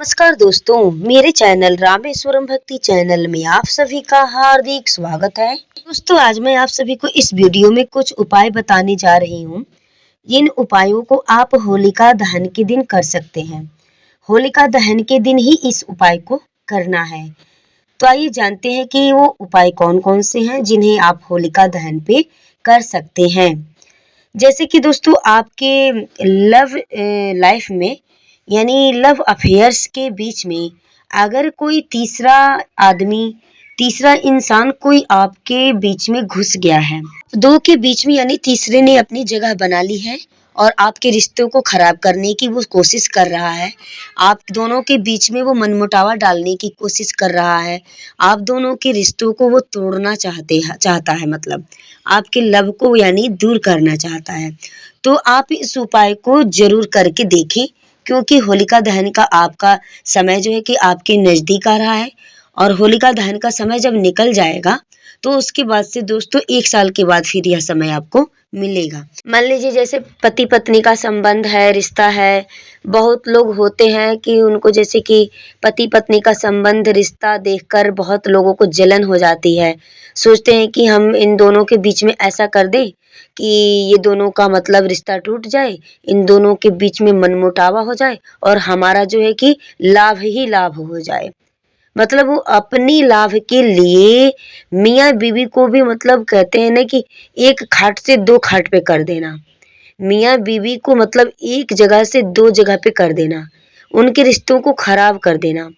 नमस्कार दोस्तों, मेरे चैनल रामेश्वरम भक्ति चैनल में आप सभी का हार्दिक स्वागत है। दोस्तों, आज मैं आप सभी को इस वीडियो में कुछ उपाय बताने जा रही हूँ। इन उपायों को आप होलिका दहन के दिन कर सकते हैं। होलिका दहन के दिन ही इस उपाय को करना है। तो आइए जानते हैं कि वो उपाय कौन-कौन से हैं जिन्हें आप होलिका दहन पे कर सकते हैं। जैसे कि दोस्तों आपके लव लाइफ में यानी लव अफेयर्स के बीच में अगर कोई तीसरा इंसान कोई आपके बीच में घुस गया है, दो के बीच में यानी तीसरे ने अपनी जगह बना ली है और आपके रिश्तों को खराब करने की वो कोशिश कर रहा है। आप दोनों के बीच में वो मनमुटावा डालने की कोशिश कर रहा है। आप दोनों के रिश्तों को वो तोड़ना चाहता है, मतलब आपके लव को यानी दूर करना चाहता है। तो आप इस उपाय को जरूर करके देखें, क्योंकि होलिका दहन का आपका समय जो है कि आपके नजदीक आ रहा है और होलिका दहन का समय जब निकल जाएगा तो उसके बाद से दोस्तों 1 साल के बाद फिर यह समय आपको मिलेगा। मान लीजिए जैसे पति पत्नी का संबंध है, रिश्ता है। बहुत लोग होते हैं कि उनको जैसे कि पति पत्नी का संबंध रिश्ता देखकर बहुत लोगों को जलन हो जाती है। सोचते हैं कि हम इन दोनों के बीच में ऐसा कर दें कि ये दोनों का मतलब रिश्ता टूट जाए, इन दोनों के बीच में मनमुटावा हो जाए और हमारा जो है कि लाभ ही लाभ हो जाए। मतलब वो अपनी लाभ के लिए मियाँ बीवी को भी मतलब कहते हैं ना कि एक खाट से 2 खाट पे कर देना। मियाँ बीवी को मतलब एक जगह से 2 जगह पे कर देना, उनके रिश्तों को खराब कर देना।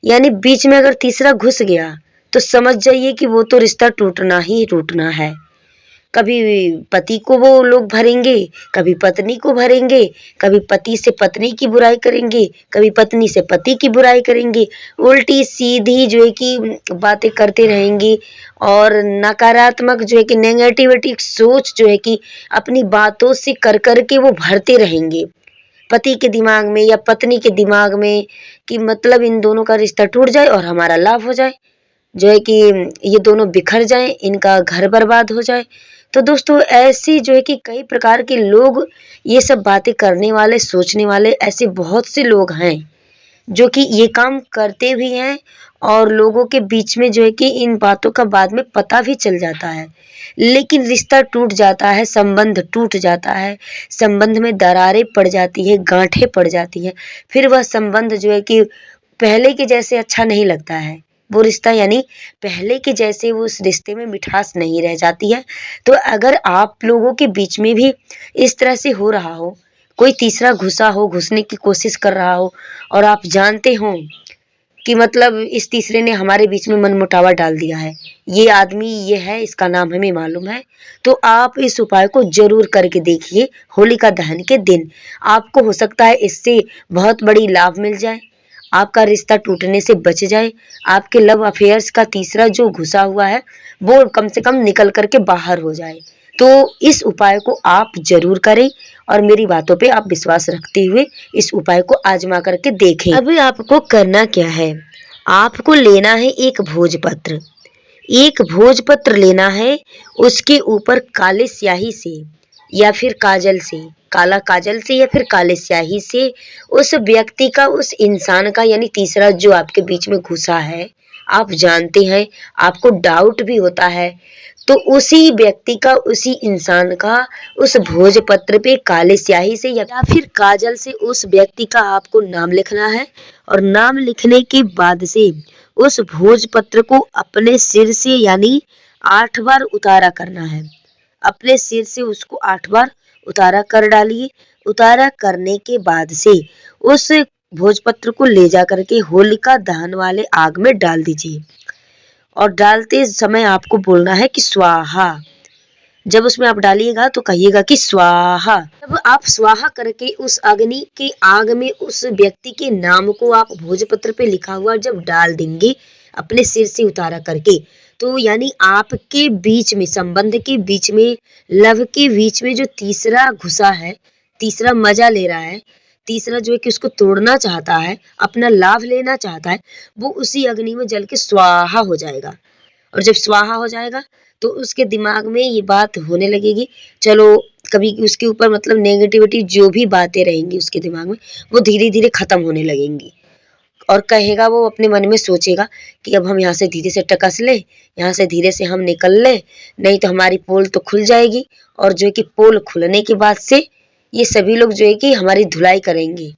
यानी बीच में अगर तीसरा घुस गया तो समझ जाइए कि वो तो रिश्ता टूटना ही टूटना है। कभी पति को वो लोग भरेंगे, कभी पत्नी को भरेंगे, कभी पति से पत्नी की बुराई करेंगे, कभी पत्नी से पति की बुराई करेंगे। उल्टी सीधी जो है कि बातें करते रहेंगी और नकारात्मक जो है कि नेगेटिविटी सोच जो है कि अपनी बातों से कर के वो भरते रहेंगे पति के दिमाग में या पत्नी के दिमाग में कि मतलब इन दोनों का रिश्ता टूट जाए और हमारा लाभ हो जाए, जो है कि ये दोनों बिखर जाएं, इनका घर बर्बाद हो जाए। तो दोस्तों ऐसे जो है कि कई प्रकार के लोग ये सब बातें करने वाले, सोचने वाले ऐसे बहुत से लोग हैं जो कि ये काम करते भी हैं और लोगों के बीच में जो है कि इन बातों का बाद में पता भी चल जाता है। लेकिन रिश्ता टूट जाता है, संबंध टूट जाता है, संबंध में दरारें पड़ जाती है, गांठें पड़ जाती हैं। फिर वह संबंध जो है कि पहले के जैसे अच्छा नहीं लगता है। वो रिश्ता यानी पहले के जैसे वो उस रिश्ते में मिठास नहीं रह जाती है। तो अगर आप लोगों के बीच में भी इस तरह से हो रहा हो, कोई तीसरा घुसा हो, घुसने की कोशिश कर रहा हो और आप जानते हो कि मतलब इस तीसरे ने हमारे बीच में मनमुटावा डाल दिया है, ये आदमी ये है, इसका नाम हमें मालूम है, तो आप इस उपाय को जरूर करके देखिए होलिका दहन के दिन। आपको हो सकता है इससे बहुत बड़ी लाभ मिल जाए, आपका रिश्ता टूटने से बच जाए, आपके लव अफेयर्स का तीसरा जो घुसा हुआ है वो कम से कम निकल करके बाहर हो जाए। तो इस उपाय को आप जरूर करें और मेरी बातों पे आप विश्वास रखते हुए इस उपाय को आजमा करके देखें। अभी आपको करना क्या है, आपको लेना है एक भोजपत्र लेना है। उसके ऊपर काले स्याही से या फिर काजल से, काला काजल से या फिर काले स्याही से उस व्यक्ति का, उस इंसान का यानी तीसरा जो आपके बीच में घुसा है, आप जानते हैं, आपको डाउट भी होता है, तो उसी व्यक्ति का, उसी इंसान का उस भोजपत्र पे काले स्याही से या फिर काजल से उस व्यक्ति का आपको नाम लिखना है। और नाम लिखने के बाद से उस भोजपत्र को अपने सिर से यानी 8 बार उतारा करना है। अपने सिर से उसको 8 बार उतारा कर डालिए। उतारा करने के बाद से उस भोजपत्र को ले जा करके होलिका दहन वाले आग में डाल दीजिए और डालते समय आपको बोलना है कि स्वाहा। जब उसमें आप डालिएगा तो कहिएगा कि स्वाहा। जब आप स्वाहा करके उस अग्नि की आग में उस व्यक्ति के नाम को आप भोजपत्र पे लिखा हुआ जब डाल देंगे अपने सिर से उतारा करके, तो यानी आपके बीच में, संबंध के बीच में, लव के बीच में जो तीसरा घुसा है, तीसरा मजा ले रहा है, तीसरा जो है कि उसको तोड़ना चाहता है, अपना लाभ लेना चाहता है, वो उसी अग्नि में जल के स्वाहा हो जाएगा। और जब स्वाहा हो जाएगा तो उसके दिमाग में ये बात होने लगेगी, चलो कभी उसके ऊपर मतलब नेगेटिविटी जो भी बातें रहेंगी उसके दिमाग में वो धीरे धीरे खत्म होने लगेंगी। और कहेगा, वो अपने मन में सोचेगा कि अब हम यहाँ से धीरे से टकस ले, यहाँ से धीरे से हम निकल ले, नहीं तो हमारी पोल तो खुल जाएगी। और जो है कि पोल खुलने के बाद से ये सभी लोग जो है कि हमारी धुलाई करेंगे,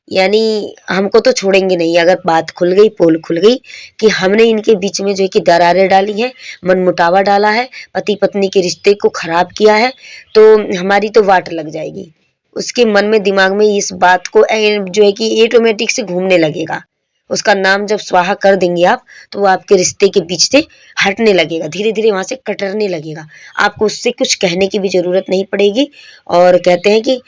यानी हमको तो छोड़ेंगे नहीं। अगर बात खुल गई, पोल खुल गई कि हमने इनके बीच में जो है कि दरारें डाली हैं, मनमुटावा डाला है, पति पत्नी के रिश्ते को खराब किया है, तो हमारी तो वाट लग जाएगी। उसके मन में, दिमाग में इस बात को जो है कि ऑटोमेटिक से घूमने लगेगा। उसका नाम जब स्वाहा कर देंगे आप, तो वो आपके रिश्ते के बीच से हटने लगेगा, धीरे धीरे वहां से कटरने लगेगा। आपको उससे कुछ कहने की भी जरूरत नहीं पड़ेगी। और कहते हैं कि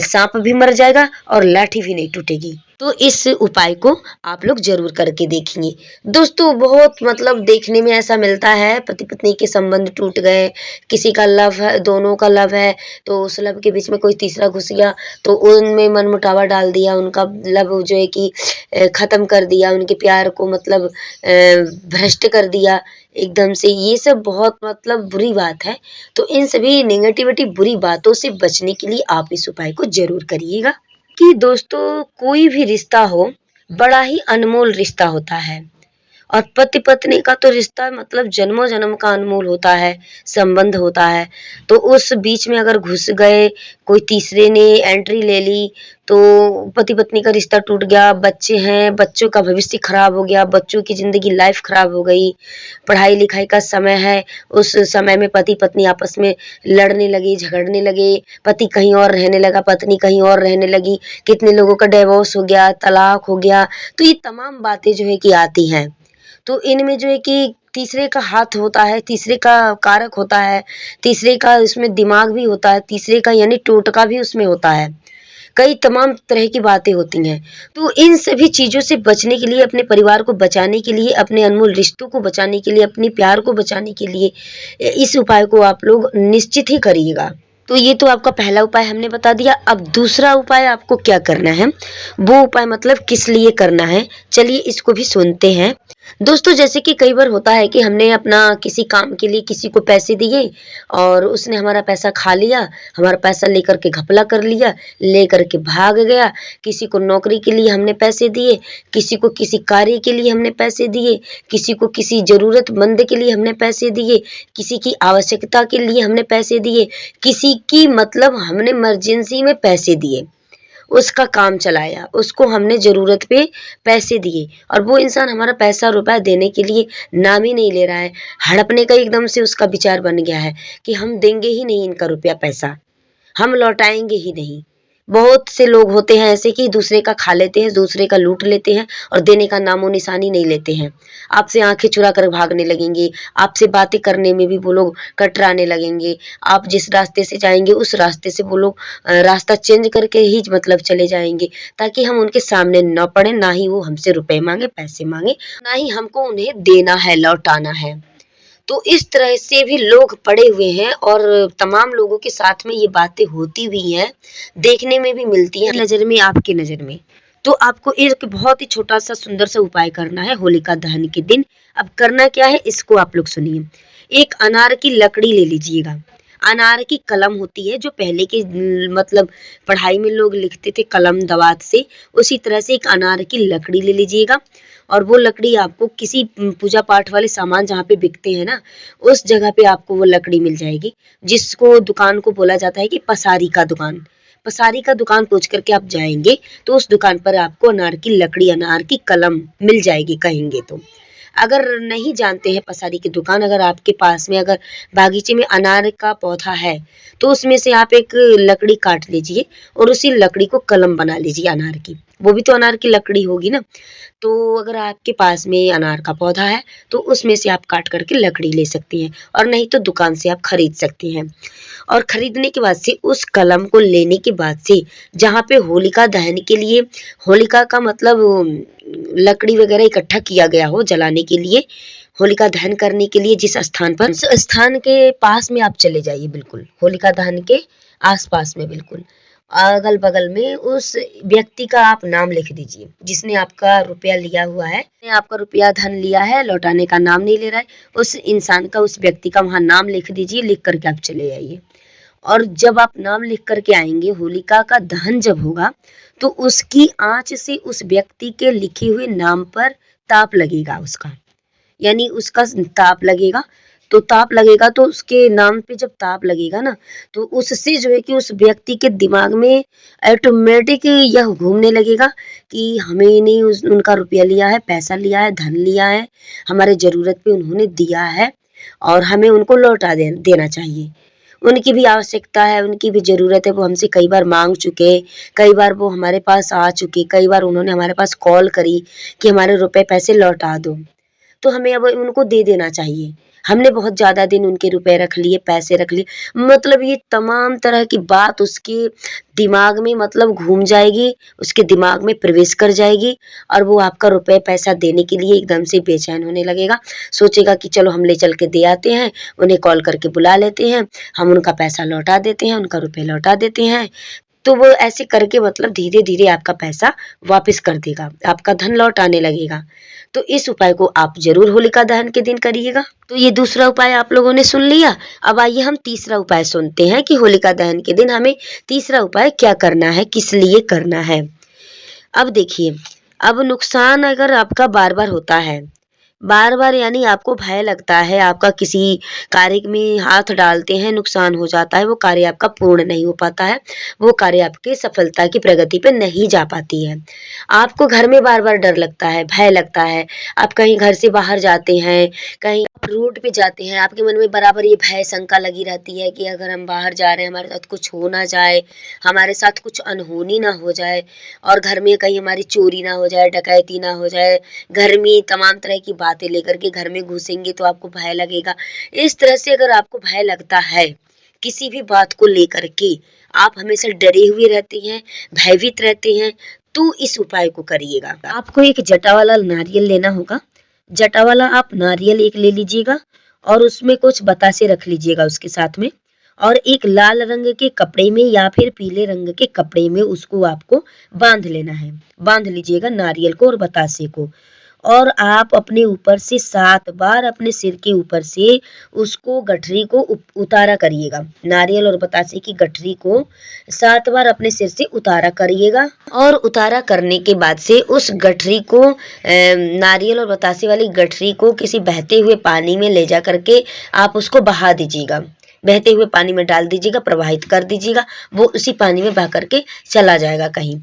सांप भी मर जाएगा और लाठी भी नहीं टूटेगी। तो इस उपाय को आप लोग जरूर करके देखेंगे। दोस्तों, बहुत मतलब देखने में ऐसा मिलता है, पति पत्नी के संबंध टूट गए, किसी का लव है, दोनों का लव है, तो उस लव के बीच में कोई तीसरा घुस गया, तो उनमें मनमुटावा डाल दिया, उनका लव जो है कि खत्म कर दिया, उनके प्यार को मतलब भ्रष्ट कर दिया एकदम से। ये सब बहुत मतलब बुरी बात है। तो इन सभी नेगेटिविटी, बुरी बातों से बचने के लिए आप इस उपाय को जरूर करिएगा। कि दोस्तों, कोई भी रिश्ता हो, बड़ा ही अनमोल रिश्ता होता है। और पति पत्नी का तो रिश्ता मतलब जन्मों जन्म का अनमोल होता है, संबंध होता है। तो उस बीच में अगर घुस गए, कोई तीसरे ने एंट्री ले ली, तो पति पत्नी का रिश्ता टूट गया, बच्चे हैं, बच्चों का भविष्य खराब हो गया, बच्चों की जिंदगी लाइफ खराब हो गई, पढ़ाई लिखाई का समय है, उस समय में पति पत्नी आपस में लड़ने लगे, झगड़ने लगे, पति कहीं और रहने लगा, पत्नी कहीं और रहने लगी, कितने लोगों का डिवोर्स हो गया, तलाक हो गया। तो ये तमाम बातें जो है कि आती हैं। तो इनमें जो है कि तीसरे का हाथ होता है, तीसरे का कारक होता है, तीसरे का उसमें दिमाग भी होता है, तीसरे का यानी टोटका भी उसमें होता है, कई तमाम तरह की बातें होती हैं। तो इन सभी चीजों से बचने के लिए, अपने परिवार को बचाने के लिए, अपने अनमोल रिश्तों को बचाने के लिए, अपने प्यार को बचाने के लिए इस उपाय को आप लोग निश्चित ही करिएगा। तो ये तो आपका पहला उपाय हमने बता दिया। अब दूसरा उपाय आपको क्या करना है, वो उपाय मतलब किस लिए करना है, चलिए इसको भी सुनते हैं। दोस्तों, जैसे कि कई बार होता है कि हमने अपना किसी काम के लिए किसी को पैसे दिए और उसने हमारा पैसा खा लिया, हमारा पैसा लेकर के घपला कर लिया, लेकर के भाग गया। किसी को नौकरी के लिए हमने पैसे दिए, किसी को किसी कार्य के लिए हमने पैसे दिए, किसी को किसी जरूरतमंद के लिए हमने पैसे दिए, किसी की आवश्यकता के लिए हमने पैसे दिए, किसी की मतलब हमने इमरजेंसी में पैसे दिए, उसका काम चलाया, उसको हमने जरूरत पे पैसे दिए, और वो इंसान हमारा पैसा रुपया देने के लिए नाम ही नहीं ले रहा है। हड़पने का एकदम से उसका विचार बन गया है कि हम देंगे ही नहीं इनका रुपया पैसा, हम लौटाएंगे ही नहीं। बहुत से लोग होते हैं ऐसे कि दूसरे का खा लेते हैं, दूसरे का लूट लेते हैं और देने का नामो निशानी नहीं लेते हैं। आपसे आंखें चुरा कर भागने लगेंगे, आपसे बातें करने में भी वो लोग कतराने लगेंगे। आप जिस रास्ते से जाएंगे उस रास्ते से वो लोग रास्ता चेंज करके ही मतलब चले जाएंगे, ताकि हम उनके सामने न पड़े, ना ही वो हमसे रुपए मांगे, पैसे मांगे, ना ही हमको उन्हें देना है, लौटाना है। तो इस तरह से भी लोग पड़े हुए हैं और तमाम लोगों के साथ में ये बातें होती हुई हैं, देखने में भी मिलती हैं, नजर में, आपकी नजर में। तो आपको एक बहुत ही छोटा सा सुंदर सा उपाय करना है होलिका दहन के दिन। अब करना क्या है, इसको आप लोग सुनिए। एक अनार की लकड़ी ले लीजिएगा। अनार की कलम होती है, जो पहले के मतलब पढ़ाई में लोग लिखते थे कलम दवात से, उसी तरह से एक अनार की लकड़ी ले लीजिएगा। और वो लकड़ी आपको किसी पूजा पाठ वाले सामान जहाँ पे बिकते हैं ना, उस जगह पे आपको वो लकड़ी मिल जाएगी, जिसको दुकान को बोला जाता है कि पसारी का दुकान। पसारी का दुकान पूछ करके आप जाएंगे तो उस दुकान पर आपको अनार की लकड़ी, अनार की कलम मिल जाएगी कहेंगे तो। अगर नहीं जानते हैं पसारी की दुकान, अगर आपके पास में अगर बागीचे में अनार का पौधा है, तो उसमें से आप एक लकड़ी काट लीजिए और उसी लकड़ी को कलम बना लीजिए अनार की। वो भी तो अनार की लकड़ी होगी ना। तो अगर आपके पास में अनार का पौधा है तो उसमें से आप काट करके लकड़ी ले सकती हैं, और नहीं तो दुकान से आप खरीद सकती हैं। और खरीदने के बाद से उस कलम को लेने के बाद से जहाँ पे होलिका दहन के लिए, होलिका का मतलब लकड़ी वगैरह इकट्ठा किया गया हो जलाने के लिए, होलिका दहन करने के लिए जिस स्थान पर, उस स्थान के पास में आप चले जाइए, बिल्कुल होलिका दहन के आसपास में, बिल्कुल अगल बगल में उस व्यक्ति का आप नाम लिख दीजिए जिसने आपका रुपया लिया हुआ है, आपका रुपया धन लिया है, लौटाने का नाम नहीं ले रहा है, उस इंसान का, उस व्यक्ति का वहां नाम लिख दीजिए, लिख करके आप चले आइए। और जब आप नाम लिख करके आएंगे, होलिका का दहन जब होगा तो उसकी आंच से उस व्यक्ति के लिखे हुए नाम पर ताप लगेगा उसका, यानी उसका ताप लगेगा। तो ताप लगेगा तो उसके नाम पे जब ताप लगेगा ना, तो उससे जो है कि उस व्यक्ति के दिमाग में ऑटोमेटिक यह घूमने लगेगा कि हमें नहीं उनका रुपया लिया है, पैसा लिया है, धन लिया है, हमारे जरूरत पे उन्होंने दिया है और हमें उनको लौटा देना चाहिए। उनकी भी आवश्यकता है, उनकी भी जरूरत है, वो हमसे कई बार मांग चुके, कई बार वो हमारे पास आ चुके, कई बार उन्होंने हमारे पास कॉल करी कि हमारे रुपए पैसे लौटा दो, तो हमें अब उनको दे देना चाहिए। हमने बहुत ज्यादा दिन उनके रुपए रख लिए, पैसे रख लिए, मतलब ये तमाम तरह की बात उसके दिमाग में मतलब घूम जाएगी, उसके दिमाग में प्रवेश कर जाएगी और वो आपका रुपए पैसा देने के लिए एकदम से बेचैन होने लगेगा। सोचेगा कि चलो हम ले चल के दे आते हैं, उन्हें कॉल करके बुला लेते हैं, हम उनका पैसा लौटा देते हैं, उनका रुपए लौटा देते हैं। तो वो ऐसे करके मतलब धीरे धीरे आपका पैसा वापस कर देगा, आपका धन लौटाने लगेगा। तो इस उपाय को आप जरूर होलिका दहन के दिन करिएगा। तो ये दूसरा उपाय आप लोगों ने सुन लिया। अब आइए हम तीसरा उपाय सुनते हैं कि होलिका दहन के दिन हमें तीसरा उपाय क्या करना है, किस लिए करना है। अब देखिए, अब नुकसान अगर आपका बार बार होता है, बार बार यानी आपको भय लगता है, आपका किसी कार्य में हाथ डालते हैं, नुकसान हो जाता है, वो कार्य आपका पूर्ण नहीं हो पाता है, वो कार्य आपके सफलता की प्रगति पे नहीं जा पाती है। आपको घर में बार बार डर लगता है, भय लगता है, आप कहीं घर से बाहर जाते हैं, कहीं रोड पे जाते हैं, आपके मन में बराबर ये भय शंका लगी रहती है कि अगर हम बाहर जा रहे हैं हमारे साथ कुछ हो ना जाए, हमारे साथ कुछ अनहोनी ना हो जाए, और घर में कहीं हमारी चोरी ना हो जाए, डकैती ना हो जाए, घर में तमाम तरह की बातें लेकर के घर में घुसेंगे तो आपको भय लगेगा। इस तरह से अगर आपको भय लगता है किसी भी बात को लेकर के, आप हमेशा डरे हुए रहते हैं, भयभीत रहते हैं, तो इस उपाय को करिएगा। आपको एक जटा वाला नारियल लेना होगा। जटा वाला आप नारियल एक ले लीजिएगा और उसमें कुछ बतासे रख लीजिएगा उसके साथ में, और एक लाल रंग के कपड़े में या फिर पीले रंग के कपड़े में उसको आपको बांध लेना है। बांध लीजिएगा नारियल को और बतासे को, और आप अपने ऊपर से 7 बार अपने सिर के ऊपर से उसको गठरी को उतारा करिएगा। नारियल और बतासे की गठरी को 7 बार अपने सिर से उतारा करिएगा, और उतारा करने के बाद से उस गठरी को नारियल और बतासे वाली गठरी को किसी बहते हुए पानी में ले जा करके आप उसको बहा दीजिएगा। बहते हुए पानी में डाल दीजिएगा, प्रवाहित कर दीजिएगा, वो उसी पानी में बह करके चला जाएगा कहीं।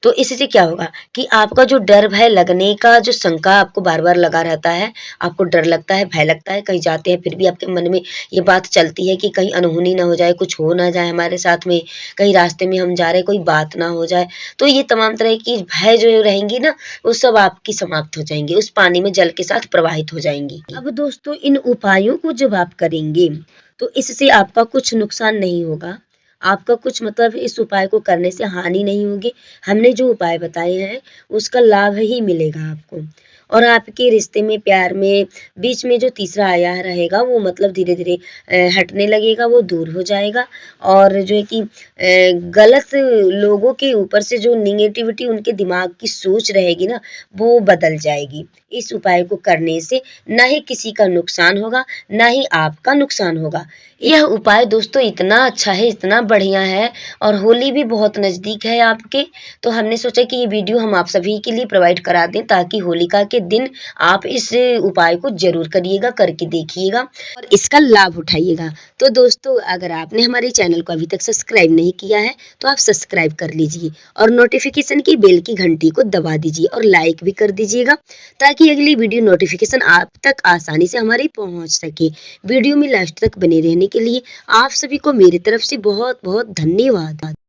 तो इससे क्या होगा कि आपका जो डर भय लगने का जो शंका आपको बार बार लगा रहता है, आपको डर लगता है, भय लगता है, कहीं जाते हैं फिर भी आपके मन में ये बात चलती है कि कहीं अनहोनी ना हो जाए, कुछ हो ना जाए हमारे साथ में, कहीं रास्ते में हम जा रहे कोई बात ना हो जाए, तो ये तमाम तरह की भय जो रहेंगी ना, वो सब आपकी समाप्त हो जाएंगी, उस पानी में जल के साथ प्रवाहित हो जाएंगी। अब दोस्तों, इन उपायों को जब आप करेंगे तो इससे आपका कुछ नुकसान नहीं होगा, आपका कुछ मतलब इस उपाय को करने से हानि नहीं होगी। हमने जो उपाय बताए हैं उसका लाभ ही मिलेगा आपको, और आपके रिश्ते में, प्यार में, बीच में जो तीसरा आया रहेगा वो मतलब धीरे धीरे हटने लगेगा, वो दूर हो जाएगा, और जो है कि गलत लोगों के ऊपर से जो निगेटिविटी उनके दिमाग की सोच रहेगी ना, वो बदल जाएगी। इस उपाय को करने से ना ही किसी का नुकसान होगा, ना ही आपका नुकसान होगा। यह उपाय दोस्तों इतना अच्छा है, इतना बढ़िया है, और होली भी बहुत नजदीक है आपके, तो हमने सोचा कि ये वीडियो हम आप सभी के लिए प्रोवाइड करा दें, ताकि होलिका के दिन आप इस उपाय को जरूर करिएगा, करके देखिएगा और इसका लाभ उठाइएगा। तो दोस्तों, अगर आपने हमारे चैनल को अभी तक सब्सक्राइब नहीं किया है तो आप सब्सक्राइब कर लीजिए, और नोटिफिकेशन की बेल की घंटी को दबा दीजिए, और लाइक भी कर दीजिएगा, ताकि अगली वीडियो नोटिफिकेशन आप तक आसानी से हमारी पहुंच सके। वीडियो में लास्ट तक बने रहने के लिए आप सभी को मेरी तरफ से बहुत बहुत धन्यवाद।